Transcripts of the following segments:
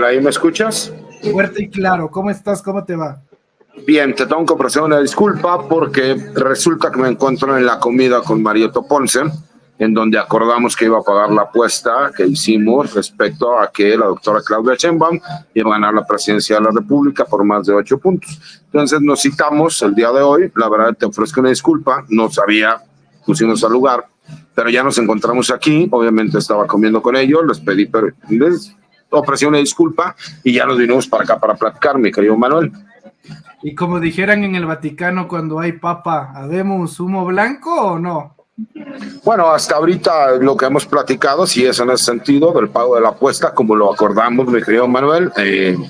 ¿Ahí me escuchas? Fuerte y claro. ¿Cómo estás? ¿Cómo te va? Bien, te tengo que ofrecer una disculpa porque resulta que me encuentro en la comida con Marieto Ponce, en donde acordamos que iba a pagar la apuesta que hicimos respecto a que la doctora Claudia Sheinbaum iba a ganar la presidencia de la República por más de 8 puntos. Entonces nos citamos el día de hoy. La verdad te ofrezco una disculpa, no sabía, pusimos al lugar, pero ya nos encontramos aquí. Obviamente estaba comiendo con ellos, les ofrecí una disculpa y ya nos vinimos para acá para platicar, mi querido Manuel. Y como dijeran en el Vaticano cuando hay papa, ¿habemos humo blanco o no? Bueno, hasta ahorita lo que hemos platicado, sí es en ese sentido del pago de la apuesta, como lo acordamos, mi querido Manuel.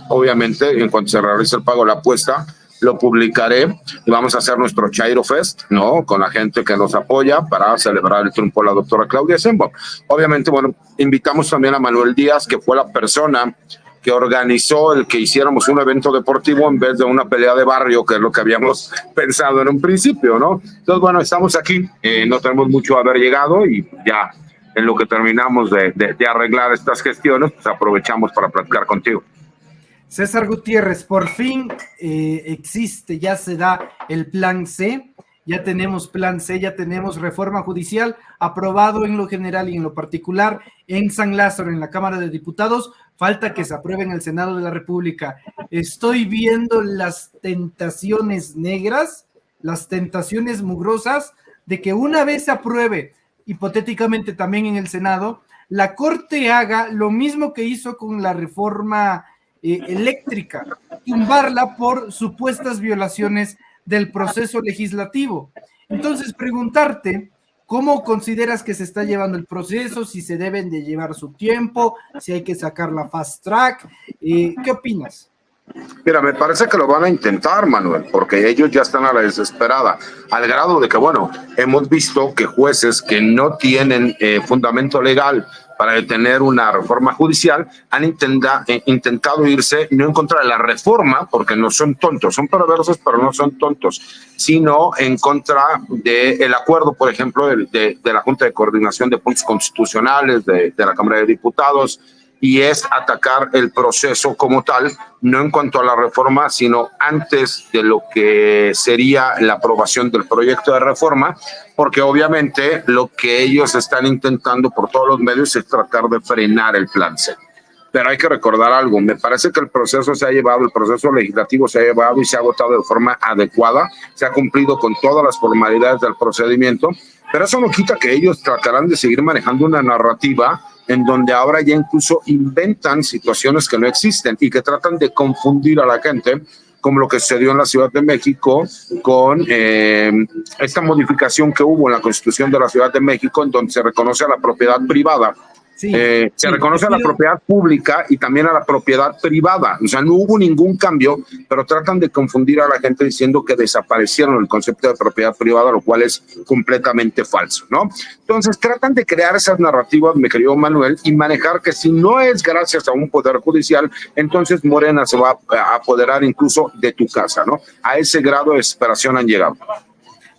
Obviamente, en cuanto se realice el pago de la apuesta, lo publicaré y vamos a hacer nuestro Chairo Fest, ¿no? Con la gente que nos apoya para celebrar el triunfo de la doctora Claudia Sheinbaum. Obviamente, bueno, invitamos también a Manuel Díaz, que fue la persona que organizó el que hiciéramos un evento deportivo en vez de una pelea de barrio, que es lo que habíamos pensado en un principio, ¿no? Entonces, bueno, estamos aquí, no tenemos mucho a haber llegado y ya en lo que terminamos de arreglar estas gestiones, pues aprovechamos para platicar contigo. César Gutiérrez, por fin existe, ya se da el plan C, ya tenemos plan C, ya tenemos reforma judicial aprobado en lo general y en lo particular en San Lázaro, en la Cámara de Diputados. Falta que se apruebe en el Senado de la República. Estoy viendo las tentaciones negras, las tentaciones mugrosas de que una vez se apruebe, hipotéticamente también en el Senado, la Corte haga lo mismo que hizo con la reforma eléctrica, tumbarla por supuestas violaciones del proceso legislativo. Entonces, preguntarte, ¿cómo consideras que se está llevando el proceso? Si se deben de llevar su tiempo, si hay que sacar la fast track. ¿Qué opinas? Mira, me parece que lo van a intentar, Manuel, porque ellos ya están a la desesperada, al grado de que, bueno, hemos visto que jueces que no tienen fundamento legal para detener una reforma judicial han intentado irse no en contra de la reforma, porque no son tontos, son perversos, pero no son tontos, sino en contra del acuerdo, por ejemplo, de la Junta de Coordinación de Puntos Constitucionales de la Cámara de Diputados, y es atacar el proceso como tal, no en cuanto a la reforma, sino antes de lo que sería la aprobación del proyecto de reforma, porque obviamente lo que ellos están intentando por todos los medios es tratar de frenar el plan C. Pero hay que recordar algo, me parece que el proceso legislativo se ha llevado y se ha agotado de forma adecuada, se ha cumplido con todas las formalidades del procedimiento, pero eso no quita que ellos tratarán de seguir manejando una narrativa en donde ahora ya incluso inventan situaciones que no existen y que tratan de confundir a la gente, como lo que sucedió en la Ciudad de México con esta modificación que hubo en la Constitución de la Ciudad de México, en donde se reconoce a la propiedad privada. Sí, se reconoce a la propiedad pública y también a la propiedad privada. O sea, no hubo ningún cambio, pero tratan de confundir a la gente diciendo que desaparecieron el concepto de propiedad privada, lo cual es completamente falso, ¿no? Entonces, tratan de crear esas narrativas, mi querido Manuel, y manejar que si no es gracias a un poder judicial, entonces Morena se va a apoderar incluso de tu casa, ¿no? A ese grado de desesperación han llegado.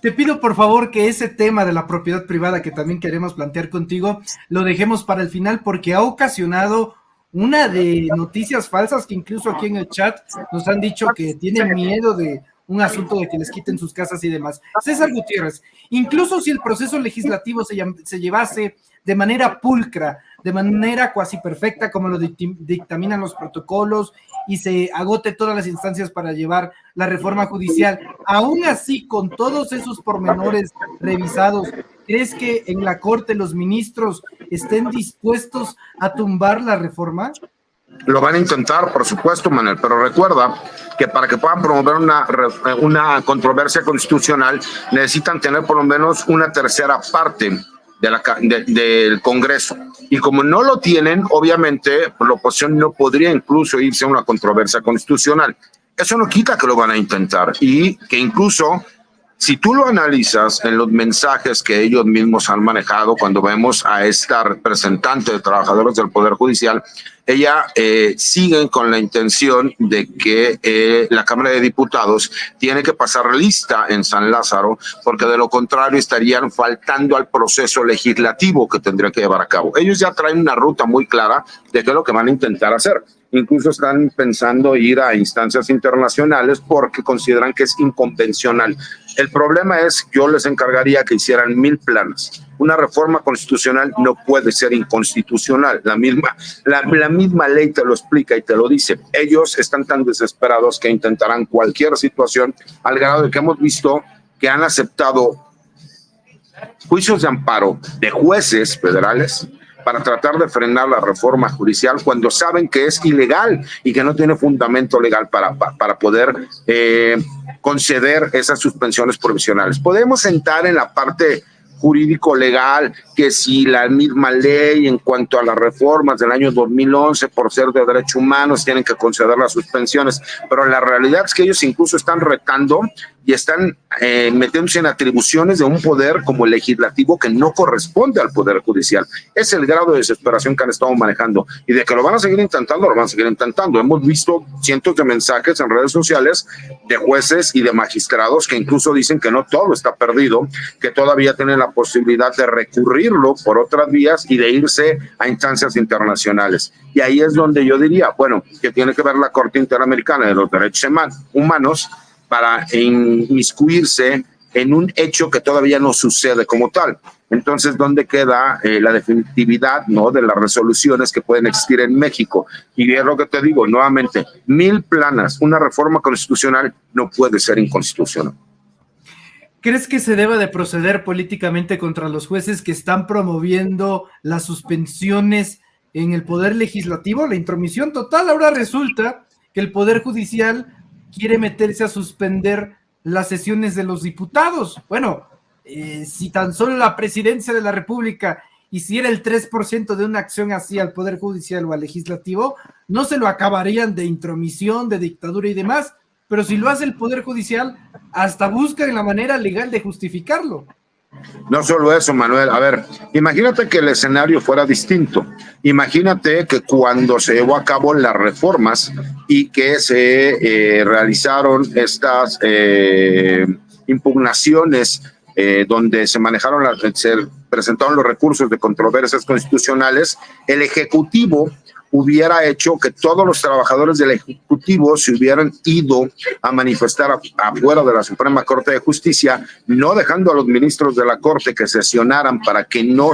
Te pido por favor que ese tema de la propiedad privada que también queremos plantear contigo lo dejemos para el final porque ha ocasionado una de noticias falsas que incluso aquí en el chat nos han dicho que tienen miedo de un asunto de que les quiten sus casas y demás. César Gutiérrez, incluso si el proceso legislativo se llevase de manera pulcra, de manera cuasi perfecta como lo dictaminan los protocolos y se agote todas las instancias para llevar la reforma judicial, aún así con todos esos pormenores revisados, ¿crees que en la Corte los ministros estén dispuestos a tumbar la reforma? Lo van a intentar, por supuesto, Manuel, pero recuerda que para que puedan promover una controversia constitucional necesitan tener por lo menos una tercera parte del Congreso. Y como no lo tienen, obviamente, la oposición no podría incluso irse a una controversia constitucional. Eso no quita que lo van a intentar y que incluso, si tú lo analizas en los mensajes que ellos mismos han manejado, cuando vemos a esta representante de trabajadores del Poder Judicial, ella sigue con la intención de que la Cámara de Diputados tiene que pasar lista en San Lázaro, porque de lo contrario estarían faltando al proceso legislativo que tendrían que llevar a cabo. Ellos ya traen una ruta muy clara de qué es lo que van a intentar hacer. incluso están pensando ir a instancias internacionales porque consideran que es inconvencional. El problema es, yo les encargaría que hicieran 1000 planes. Una reforma constitucional no puede ser inconstitucional. La misma ley te lo explica y te lo dice. Ellos están tan desesperados que intentarán cualquier situación, al grado de que hemos visto que han aceptado juicios de amparo de jueces federales para tratar de frenar la reforma judicial cuando saben que es ilegal y que no tiene fundamento legal para poder conceder esas suspensiones provisionales. Podemos entrar en la parte jurídico-legal, que si la misma ley en cuanto a las reformas del año 2011, por ser de derechos humanos, tienen que conceder las suspensiones, pero la realidad es que ellos incluso están retando y están metiéndose en atribuciones de un poder como el legislativo que no corresponde al poder judicial. Es el grado de desesperación que han estado manejando, y de que lo van a seguir intentando, lo van a seguir intentando. Hemos visto cientos de mensajes en redes sociales de jueces y de magistrados que incluso dicen que no todo está perdido, que todavía tienen la posibilidad de recurrirlo por otras vías y de irse a instancias internacionales. Y ahí es donde yo diría, bueno, que tiene que ver la Corte Interamericana de los Derechos Humanos para inmiscuirse en un hecho que todavía no sucede como tal. Entonces, ¿dónde queda la definitividad, ¿no?, de las resoluciones que pueden existir en México? Y es lo que te digo nuevamente, 1000 planas, una reforma constitucional no puede ser inconstitucional. ¿Crees que se deba de proceder políticamente contra los jueces que están promoviendo las suspensiones en el Poder Legislativo, la intromisión total? Ahora resulta que el Poder Judicial quiere meterse a suspender las sesiones de los diputados. Bueno, si tan solo la presidencia de la República hiciera el 3% de una acción así al Poder Judicial o al Legislativo, no se lo acabarían de intromisión, de dictadura y demás, pero si lo hace el Poder Judicial, hasta buscan la manera legal de justificarlo. No solo eso, Manuel. A ver, imagínate que el escenario fuera distinto. Imagínate que cuando se llevó a cabo las reformas y que se realizaron estas impugnaciones donde se presentaron los recursos de controversias constitucionales, el Ejecutivo hubiera hecho que todos los trabajadores del Ejecutivo se hubieran ido a manifestar afuera de la Suprema Corte de Justicia, no dejando a los ministros de la Corte que sesionaran para que no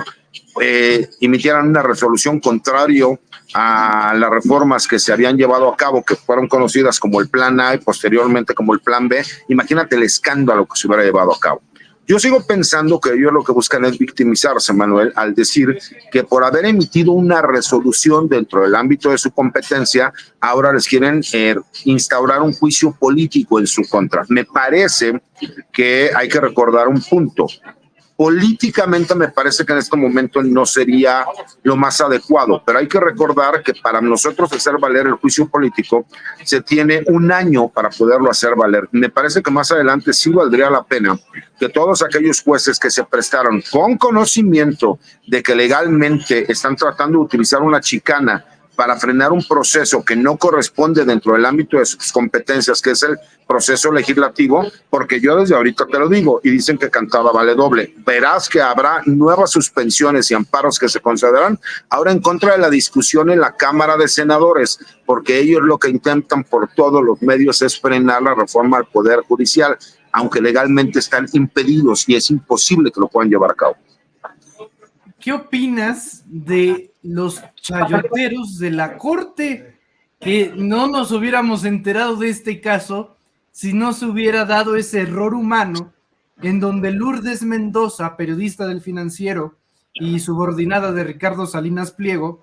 emitieran una resolución contrario a las reformas que se habían llevado a cabo, que fueron conocidas como el Plan A y posteriormente como el Plan B. Imagínate el escándalo que se hubiera llevado a cabo. Yo sigo pensando que ellos lo que buscan es victimizarse, Manuel, al decir que por haber emitido una resolución dentro del ámbito de su competencia, ahora les quieren instaurar un juicio político en su contra. Me parece que hay que recordar un punto. Políticamente me parece que en este momento no sería lo más adecuado, pero hay que recordar que para nosotros hacer valer el juicio político se tiene 1 año para poderlo hacer valer. Me parece que más adelante sí valdría la pena que todos aquellos jueces que se prestaron con conocimiento de que legalmente están tratando de utilizar una chicana para frenar un proceso que no corresponde dentro del ámbito de sus competencias, que es el proceso legislativo, porque yo desde ahorita te lo digo, y dicen que cantada vale doble. Verás que habrá nuevas suspensiones y amparos que se concederán ahora en contra de la discusión en la Cámara de Senadores, porque ellos lo que intentan por todos los medios es frenar la reforma al Poder Judicial, aunque legalmente están impedidos y es imposible que lo puedan llevar a cabo. ¿Qué opinas de los chayoteros de la Corte? Que no nos hubiéramos enterado de este caso si no se hubiera dado ese error humano en donde Lourdes Mendoza, periodista del Financiero y subordinada de Ricardo Salinas Pliego,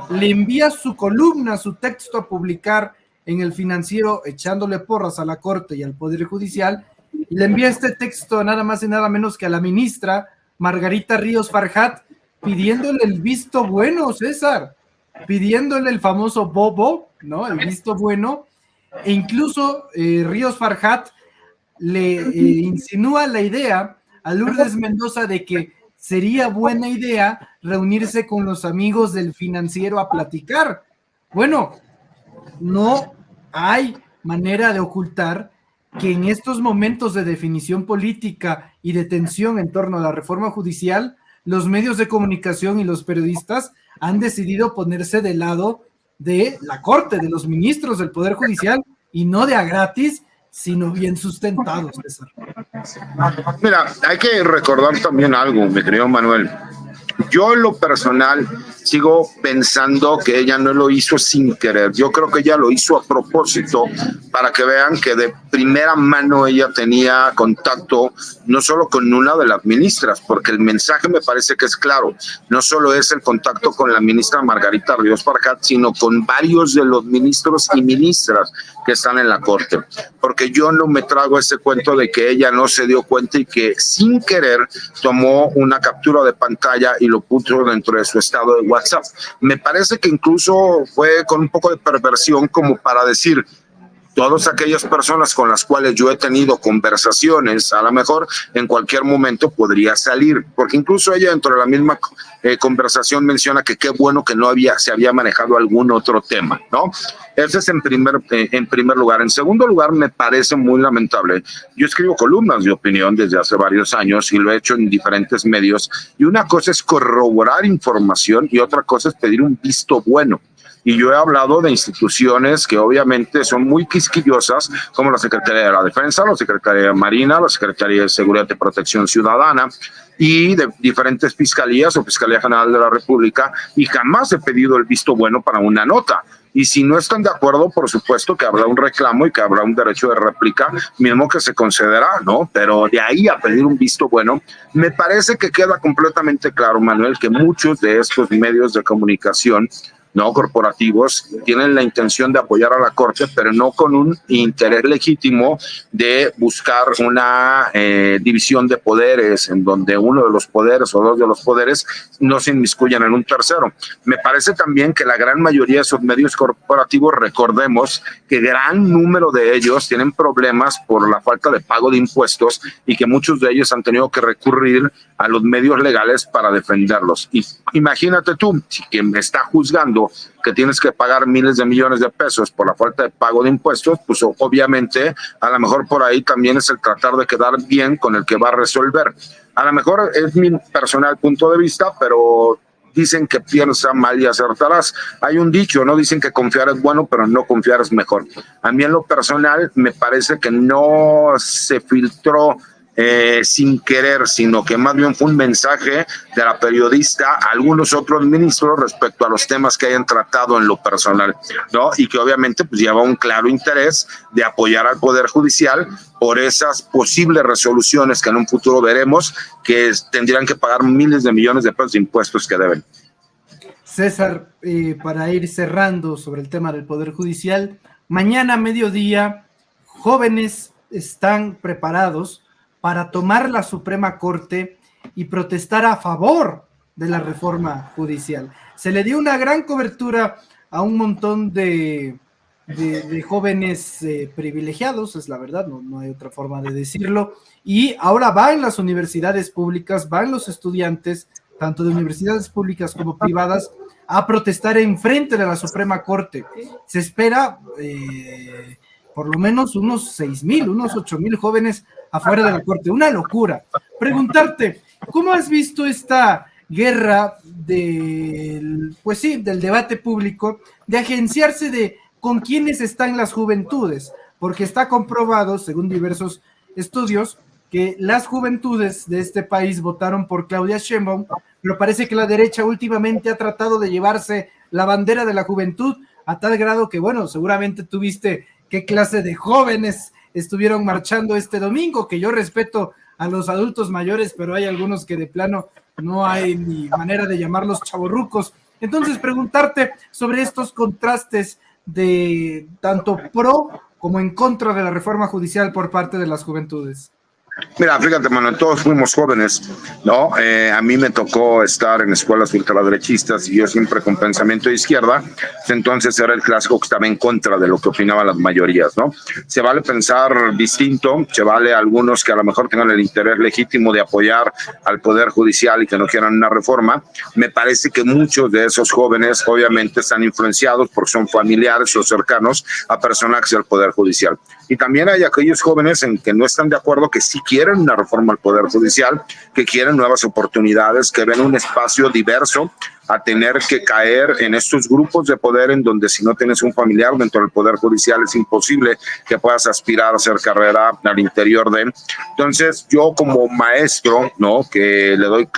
le envía su columna, su texto a publicar en el Financiero, echándole porras a la Corte y al Poder Judicial, y le envía este texto nada más y nada menos que a la ministra Margarita Ríos Farjat, pidiéndole el visto bueno, César, pidiéndole el famoso bobo, ¿no? El visto bueno, e incluso Ríos Farjat le insinúa la idea a Lourdes Mendoza de que sería buena idea reunirse con los amigos del Financiero a platicar. Bueno, no hay manera de ocultar que en estos momentos de definición política y de tensión en torno a la reforma judicial, los medios de comunicación y los periodistas han decidido ponerse del lado de la Corte, de los ministros del Poder Judicial, y no de a gratis, sino bien sustentados, César. Mira, hay que recordar también algo, mi querido Manuel. Yo en lo personal sigo pensando que ella no lo hizo sin querer. Yo creo que ella lo hizo a propósito para que vean que de primera mano ella tenía contacto no solo con una de las ministras, porque el mensaje me parece que es claro. No solo es el contacto con la ministra Margarita Ríos Farjat, sino con varios de los ministros y ministras que están en la Corte. Porque yo no me trago ese cuento de que ella no se dio cuenta y que sin querer tomó una captura de pantalla y lo puso dentro de su estado de WhatsApp. Me parece que incluso fue con un poco de perversión como para decir, todas aquellas personas con las cuales yo he tenido conversaciones, a lo mejor en cualquier momento podría salir, porque incluso ella dentro de la misma conversación menciona que qué bueno que no se había manejado algún otro tema, ¿no? Ese es en primer lugar. En segundo lugar, me parece muy lamentable. Yo escribo columnas de opinión desde hace varios años y lo he hecho en diferentes medios, y una cosa es corroborar información y otra cosa es pedir un visto bueno. Y yo he hablado de instituciones que obviamente son muy quisquillosas, como la Secretaría de la Defensa, la Secretaría de Marina, la Secretaría de Seguridad y Protección Ciudadana, y de diferentes fiscalías o Fiscalía General de la República, y jamás he pedido el visto bueno para una nota. Y si no están de acuerdo, por supuesto que habrá un reclamo y que habrá un derecho de réplica, mismo que se concederá, ¿no? Pero de ahí a pedir un visto bueno, me parece que queda completamente claro, Manuel, que muchos de estos medios de comunicación no corporativos tienen la intención de apoyar a la Corte, pero no con un interés legítimo de buscar una división de poderes en donde uno de los poderes o dos de los poderes no se inmiscuyan en un tercero. Me parece también que la gran mayoría de esos medios corporativos, recordemos que gran número de ellos tienen problemas por la falta de pago de impuestos y que muchos de ellos han tenido que recurrir a los medios legales para defenderlos. Y imagínate tú, si quien me está juzgando que tienes que pagar miles de millones de pesos por la falta de pago de impuestos, pues obviamente a lo mejor por ahí también es el tratar de quedar bien con el que va a resolver. A lo mejor es mi personal punto de vista, pero dicen que piensa mal y acertarás. Hay un dicho, ¿no? Dicen que confiar es bueno, pero no confiar es mejor. A mí en lo personal me parece que no se filtró sin querer, sino que más bien fue un mensaje de la periodista a algunos otros ministros respecto a los temas que hayan tratado en lo personal, ¿no? Y que obviamente pues lleva un claro interés de apoyar al Poder Judicial por esas posibles resoluciones que en un futuro veremos que tendrían que pagar miles de millones de pesos de impuestos que deben. César, para ir cerrando sobre el tema del Poder Judicial, mañana a mediodía, jóvenes están preparados para tomar la Suprema Corte y protestar a favor de la reforma judicial. Se le dio una gran cobertura a un montón de jóvenes privilegiados, es la verdad, no hay otra forma de decirlo, y ahora van las universidades públicas, van los estudiantes, tanto de universidades públicas como privadas, a protestar en frente de la Suprema Corte. Se espera por lo menos unos 6,000, unos 8,000 jóvenes afuera de la Corte. Una locura. Preguntarte, ¿cómo has visto esta guerra del debate público, de agenciarse de con quiénes están las juventudes? Porque está comprobado, según diversos estudios, que las juventudes de este país votaron por Claudia Sheinbaum, pero parece que la derecha últimamente ha tratado de llevarse la bandera de la juventud a tal grado que, bueno, seguramente tuviste qué clase de jóvenes estuvieron marchando este domingo, que yo respeto a los adultos mayores, pero hay algunos que de plano no hay ni manera de llamarlos chavorrucos. Entonces, preguntarte sobre estos contrastes de tanto pro como en contra de la reforma judicial por parte de las juventudes. Mira, fíjate, Manuel, todos fuimos jóvenes, ¿no? A mí me tocó estar en escuelas ultraderechistas y yo siempre con pensamiento de izquierda, entonces era el clásico que estaba en contra de lo que opinaban las mayorías, ¿no? Se vale pensar distinto, se vale algunos que a lo mejor tengan el interés legítimo de apoyar al Poder Judicial y que no quieran una reforma. Me parece que muchos de esos jóvenes obviamente están influenciados porque son familiares o cercanos a personajes del Poder Judicial. Y también hay aquellos jóvenes en que no están de acuerdo, que sí quieren una reforma al Poder Judicial, que quieren nuevas oportunidades, que ven un espacio diverso a tener que caer en estos grupos de poder en donde si no tienes un familiar dentro del Poder Judicial es imposible que puedas aspirar a hacer carrera al interior de. Entonces, yo como maestro, ¿no?, que le doy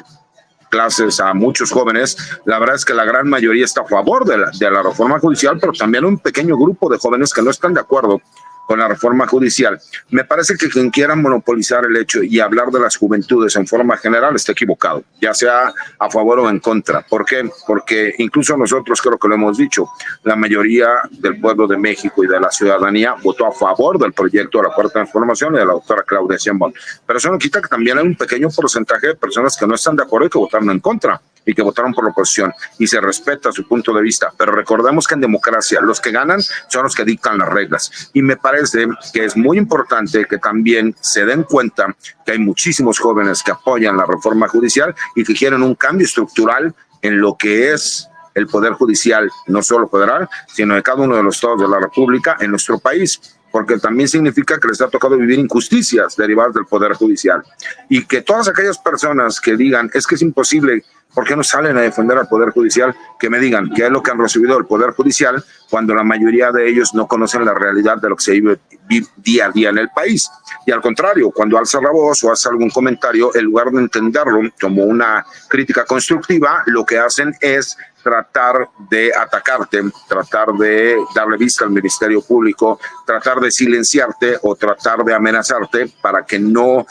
clases a muchos jóvenes, la verdad es que la gran mayoría está a favor de la reforma judicial, pero también un pequeño grupo de jóvenes que no están de acuerdo con la reforma judicial. Me parece que quien quiera monopolizar el hecho y hablar de las juventudes en forma general está equivocado, ya sea a favor o en contra. ¿Por qué? Porque incluso nosotros, creo que lo hemos dicho, la mayoría del pueblo de México y de la ciudadanía votó a favor del proyecto de la Cuarta Transformación y de la doctora Claudia Sheinbaum. Pero eso no quita que también hay un pequeño porcentaje de personas que no están de acuerdo y que votaron en contra y que votaron por la oposición, y se respeta su punto de vista, pero recordemos que en democracia los que ganan son los que dictan las reglas, y me parece que es muy importante que también se den cuenta que hay muchísimos jóvenes que apoyan la reforma judicial y que quieren un cambio estructural en lo que es el Poder Judicial, no solo federal, sino de cada uno de los estados de la República en nuestro país, porque también significa que les ha tocado vivir injusticias derivadas del Poder Judicial, y que todas aquellas personas que digan, es que es imposible, ¿por qué no salen a defender al Poder Judicial? Que me digan qué es lo que han recibido del Poder Judicial cuando la mayoría de ellos no conocen la realidad de lo que se vive día a día en el país. Y al contrario, cuando alza la voz o hace algún comentario, en lugar de entenderlo como una crítica constructiva, lo que hacen es tratar de atacarte, tratar de darle vista al Ministerio Público, tratar de silenciarte o tratar de amenazarte para que no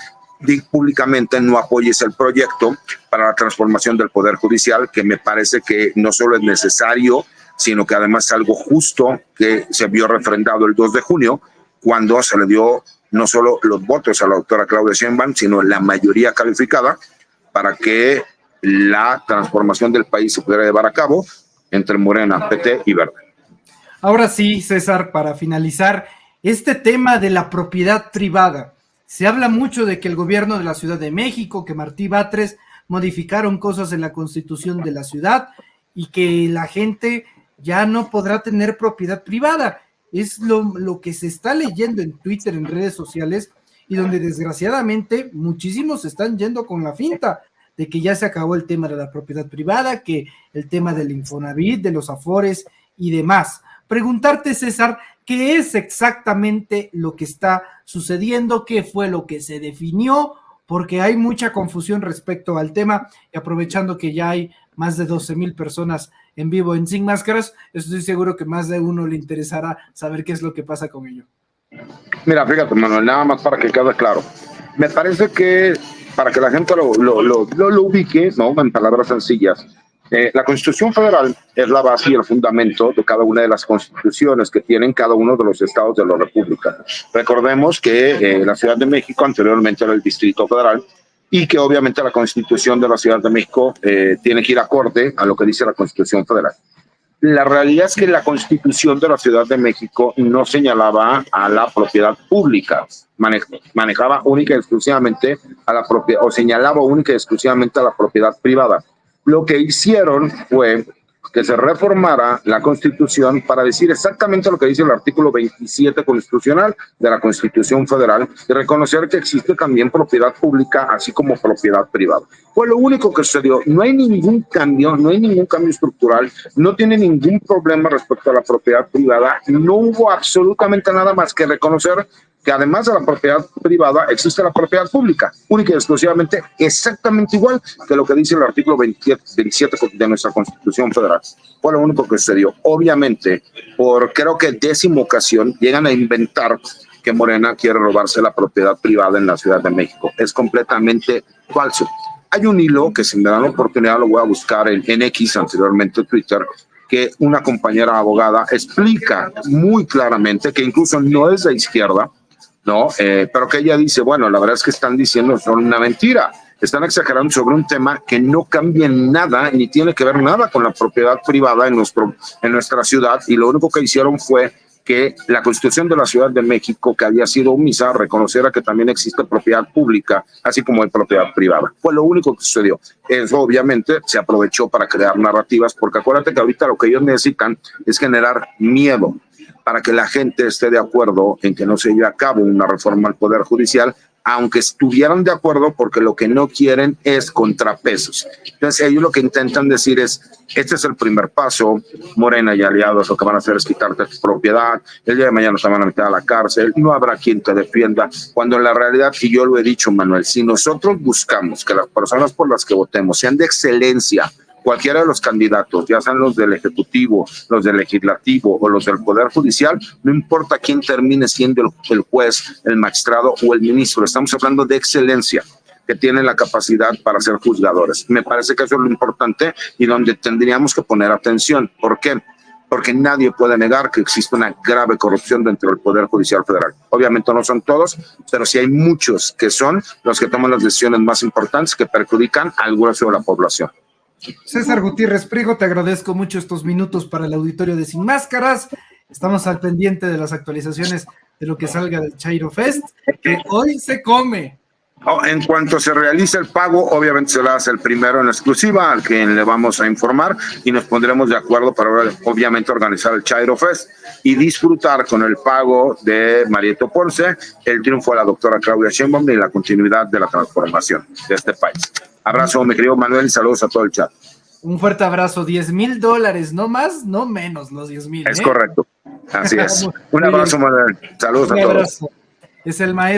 públicamente no apoyes el proyecto para la transformación del Poder Judicial, que me parece que no solo es necesario, sino que además es algo justo, que se vio refrendado el 2 de junio, cuando se le dio no solo los votos a la doctora Claudia Sheinbaum, sino la mayoría calificada para que la transformación del país se pudiera llevar a cabo entre Morena, PT y Verde. Ahora sí, César, para finalizar, este tema de la propiedad privada. Se habla mucho de que el gobierno de la Ciudad de México, que Martí Batres modificaron cosas en la constitución de la ciudad y que la gente ya no podrá tener propiedad privada. Es lo que se está leyendo en Twitter, en redes sociales, y donde desgraciadamente muchísimos están yendo con la finta de que ya se acabó el tema de la propiedad privada, que el tema del Infonavit, de los Afores y demás. Preguntarte, César, ¿qué es exactamente lo que está sucediendo? ¿Qué fue lo que se definió? Porque hay mucha confusión respecto al tema, y aprovechando que ya hay más de 12,000 personas en vivo en Sin Máscaras, estoy seguro que más de uno le interesará saber qué es lo que pasa con ello. Mira, fíjate, Manuel, nada más para que quede claro. Me parece que para que la gente lo ubique, ¿no?, en palabras sencillas, la Constitución Federal es la base y el fundamento de cada una de las constituciones que tienen cada uno de los estados de la República. Recordemos que la Ciudad de México anteriormente era el Distrito Federal, y que obviamente la Constitución de la Ciudad de México tiene que ir acorde a lo que dice la Constitución Federal. La realidad es que la Constitución de la Ciudad de México no señalaba a la propiedad pública, manejaba única y exclusivamente a la propiedad, o señalaba única y exclusivamente a la propiedad privada. Lo que hicieron fue que se reformara la Constitución para decir exactamente lo que dice el artículo 27 constitucional de la Constitución Federal, y reconocer que existe también propiedad pública así como propiedad privada. Fue lo único que sucedió. No hay ningún cambio, no hay ningún cambio estructural, no tiene ningún problema respecto a la propiedad privada. No hubo absolutamente nada más que reconocer que además de la propiedad privada existe la propiedad pública, única y exclusivamente, exactamente igual que lo que dice el artículo 27 de nuestra Constitución Federal. Fue lo único que sucedió. Obviamente, por creo que 10ª ocasión, llegan a inventar que Morena quiere robarse la propiedad privada en la Ciudad de México. Es completamente falso. Hay un hilo que, si me dan la oportunidad, lo voy a buscar en X, anteriormente Twitter, que una compañera abogada explica muy claramente, que incluso no es de izquierda, ¿no? Pero que ella dice, bueno, la verdad es que están diciendo son una mentira, están exagerando sobre un tema que no cambia en nada ni tiene que ver nada con la propiedad privada en nuestra ciudad, y lo único que hicieron fue que la Constitución de la Ciudad de México, que había sido omisa, reconociera que también existe propiedad pública, así como hay propiedad privada. Fue lo único que sucedió. Eso obviamente se aprovechó para crear narrativas, porque acuérdate que ahorita lo que ellos necesitan es generar miedo para que la gente esté de acuerdo en que no se lleve a cabo una reforma al Poder Judicial, aunque estuvieran de acuerdo, porque lo que no quieren es contrapesos. Entonces ellos lo que intentan decir es, este es el primer paso, Morena y aliados lo que van a hacer es quitarte tu propiedad, el día de mañana te van a meter a la cárcel, no habrá quien te defienda, cuando en la realidad, y yo lo he dicho, Manuel, si nosotros buscamos que las personas por las que votemos sean de excelencia, cualquiera de los candidatos, ya sean los del Ejecutivo, los del Legislativo o los del Poder Judicial, no importa quién termine siendo el juez, el magistrado o el ministro, estamos hablando de excelencia, que tienen la capacidad para ser juzgadores. Me parece que eso es lo importante y donde tendríamos que poner atención. ¿Por qué? Porque nadie puede negar que existe una grave corrupción dentro del Poder Judicial Federal. Obviamente no son todos, pero sí hay muchos que son los que toman las decisiones más importantes que perjudican al grueso de la población. César Gutiérrez Priego, te agradezco mucho estos minutos para el auditorio de Sin Máscaras. Estamos al pendiente de las actualizaciones de lo que salga del Chairo Fest, que hoy se come. En cuanto se realice el pago, obviamente será el primero en exclusiva al que le vamos a informar y nos pondremos de acuerdo para obviamente organizar el Chairo Fest y disfrutar con el pago de Marieto Ponce, el triunfo de la doctora Claudia Sheinbaum y la continuidad de la transformación de este país. Abrazo, mi querido Manuel, y saludos a todo el chat. Un fuerte abrazo, $10,000, no más, no menos, los 10,000. Es correcto, así es. Un abrazo, Manuel, saludos a todos. Es el maestro.